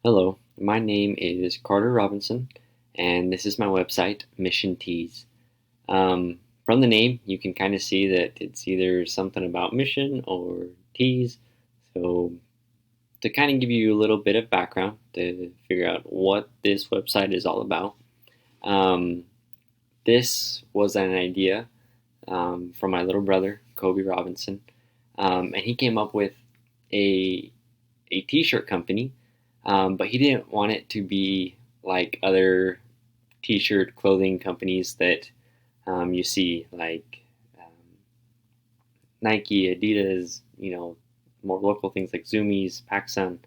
Hello, my name is Carter Robinson, and this is my website, MissionTees. From the name, you can kind of see that it's either something about mission or teas. So, to kind of give you a little bit of background to figure out what this website is all about, um, this was an idea from my little brother, Kobe Robinson, and he came up with a t-shirt company, but he didn't want it to be like other t-shirt clothing companies that you see, like Nike, Adidas, more local things like Zumiez, PacSun.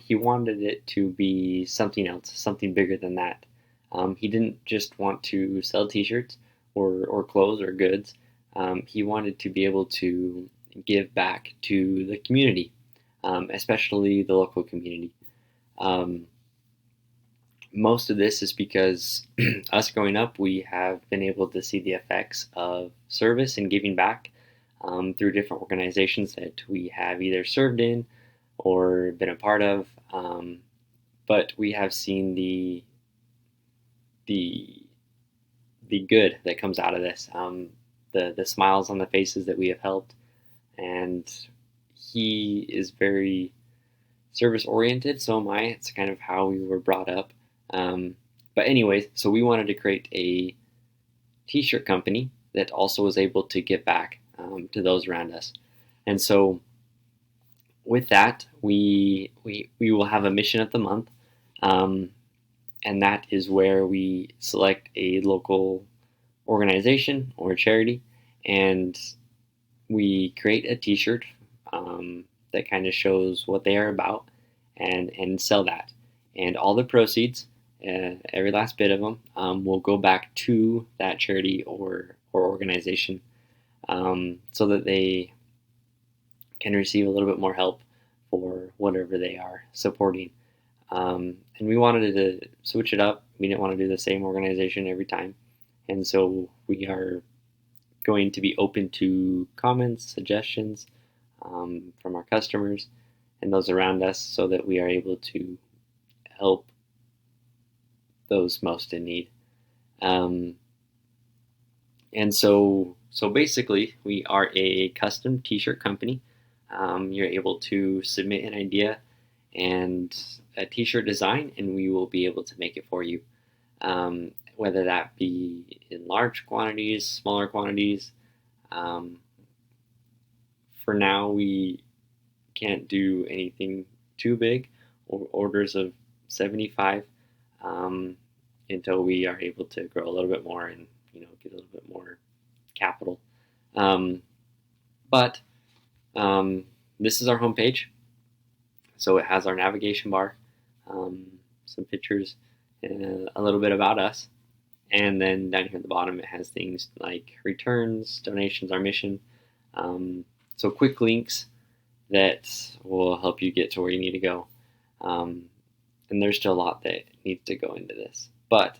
He wanted it to be something else, something bigger than that. He didn't just want to sell t-shirts or clothes or goods. He wanted to be able to give back to the community, especially the local community. Um, Most of this is because us growing up, we have been able to see the effects of service and giving back through different organizations that we have either served in or been a part of. But we have seen the the good that comes out of this, the smiles on the faces that we have helped, and he is very service oriented. So am I. It's kind of how we were brought up. Um, but anyways, so we wanted to create a t-shirt company that also was able to give back to those around us. And so with that, we will have a mission of the month, um, and that is where we select a local organization or charity, and we create a T-shirt that kind of shows what they are about, and sell that. And all the proceeds, every last bit of them, will go back to that charity or organization, so that they can receive a little bit more help for whatever they are supporting. And we wanted to switch it up. We didn't want to do the same organization every time. And so we are going to be open to comments, suggestions from our customers and those around us so that we are able to help those most in need. Um, and so basically, we are a custom T-shirt company. You're able to submit an idea and a T-shirt design, and we will be able to make it for you. Whether that be in large quantities, smaller quantities. Um, for now, we can't do anything too big, or orders of 75, um, until we are able to grow a little bit more and get a little bit more capital. Um, but this is our homepage, so it has our navigation bar, some pictures, and a little bit about us. And then down here at the bottom, it has things like returns, donations, our mission. So quick links that will help you get to where you need to go. Um, and there's still a lot that needs to go into this. But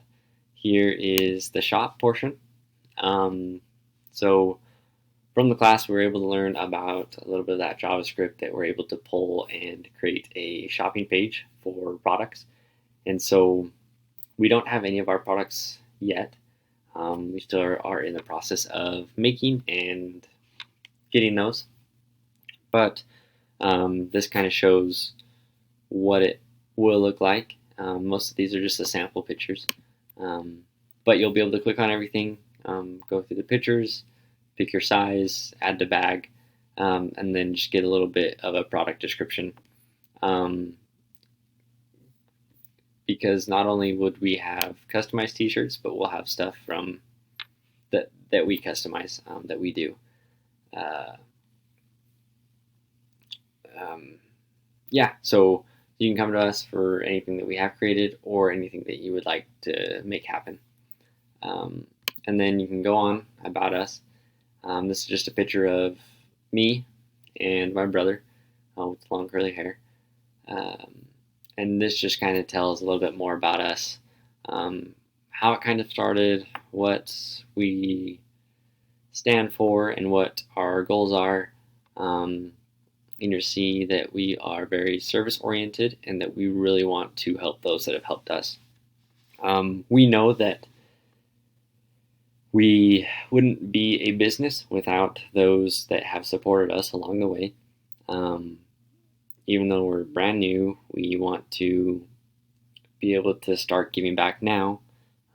here is the shop portion. So from the class, we were able to learn about a little bit of that JavaScript that we're able to pull and create a shopping page for products. And so we don't have any of our products yet. We still are in the process of making and getting those. But this kind of shows what it will look like. Most of these are just the sample pictures. But you'll be able to click on everything, go through the pictures, pick your size, add the bag, and then just get a little bit of a product description. Because not only would we have customized t-shirts, but we'll have stuff from that we customize, that we do. Uh, yeah, so you can come to us for anything that we have created or anything that you would like to make happen. And then you can go on about us. This is just a picture of me and my brother with long curly hair. And this just kind of tells a little bit more about us, how it kind of started, what we stand for, and what our goals are. and you'll see that we are very service oriented and that we really want to help those that have helped us. We know that we wouldn't be a business without those that have supported us along the way. Even though we're brand new, we want to be able to start giving back now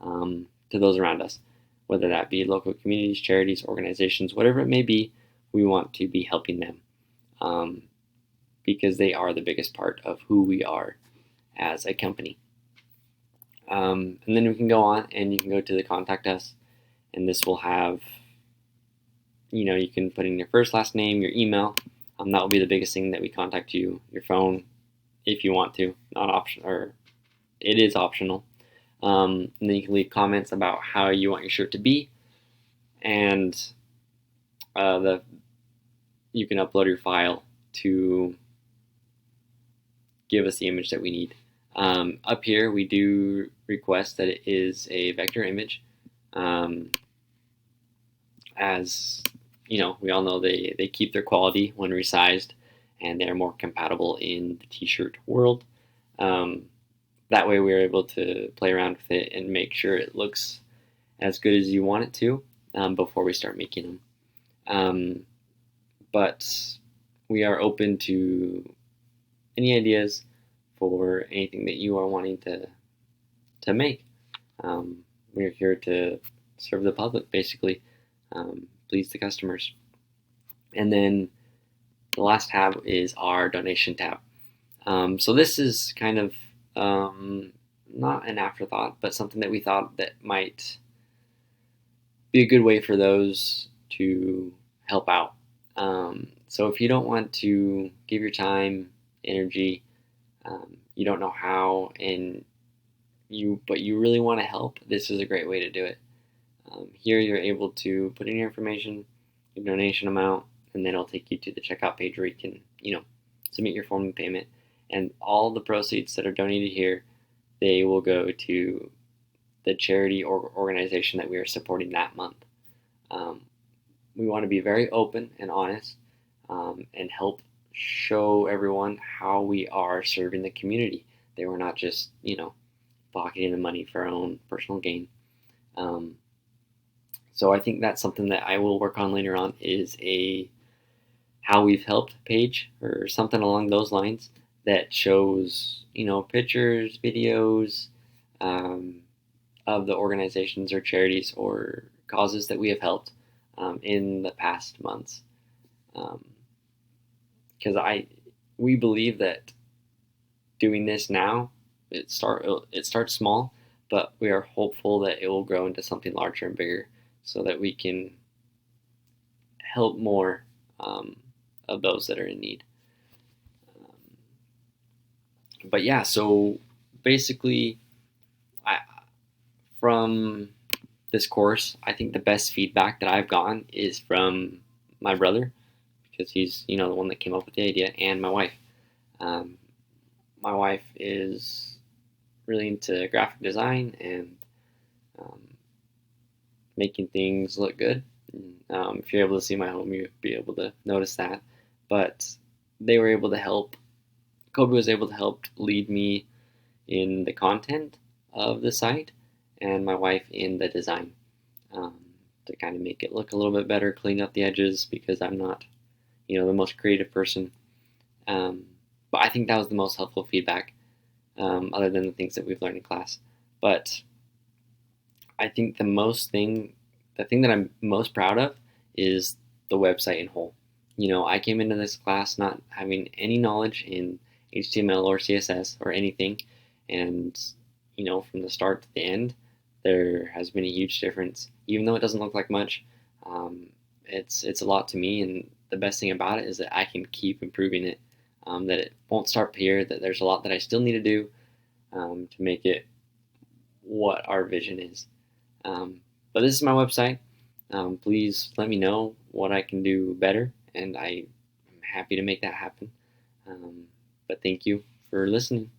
to those around us, whether that be local communities, charities, organizations, whatever it may be. We want to be helping them because they are the biggest part of who we are as a company. And then we can go on and you can go to the contact us, and this will have, you can put in your first, last name, your email. That will be the biggest thing that we contact you. Your phone, if you want to, not option, or it is optional. And then you can leave comments about how you want your shirt to be, and you can upload your file to give us the image that we need. Up here, we do request that it is a vector image. As we all know, they keep their quality when resized, and they're more compatible in the t-shirt world. That way we're able to play around with it and make sure it looks as good as you want it to before we start making them. But we are open to any ideas for anything that you are wanting to make. We're here to serve the public, basically. Please the customers. And then the last tab is our donation tab. So this is kind of not an afterthought, but something that we thought that might be a good way for those to help out. So if you don't want to give your time, energy, you don't know how, but you really want to help, this is a great way to do it. Here you're able to put in your information, your donation amount, and then it'll take you to the checkout page where you can, submit your form of payment. And all the proceeds that are donated here, they will go to the charity or organization that we are supporting that month. We want to be very open and honest and help show everyone how we are serving the community. They were not just, pocketing the money for our own personal gain. So I think that's something that I will work on later on, is a how we've helped page or something along those lines that shows, pictures, videos of the organizations or charities or causes that we have helped in the past months. Because we believe that doing this now, it starts small, but we are hopeful that it will grow into something larger and bigger, so that we can help more of those that are in need. But yeah, so basically, from this course, I think the best feedback that I've gotten is from my brother, because he's the one that came up with the idea, and my wife. My wife is really into graphic design and making things look good. If you're able to see my home, you'll be able to notice that. But they were able to help. Kobe was able to help lead me in the content of the site, and my wife in the design, to kind of make it look a little bit better, clean up the edges, because I'm not, the most creative person. But I think that was the most helpful feedback, other than the things that we've learned in class. But I think the thing that I'm most proud of is the website in whole. I came into this class not having any knowledge in HTML or CSS or anything, and from the start to the end, there has been a huge difference. Even though it doesn't look like much, it's a lot to me, and the best thing about it is that I can keep improving it. That it won't start here. That there's a lot that I still need to do to make it what our vision is. But this is my website. Please let me know what I can do better, and I'm happy to make that happen. But thank you for listening.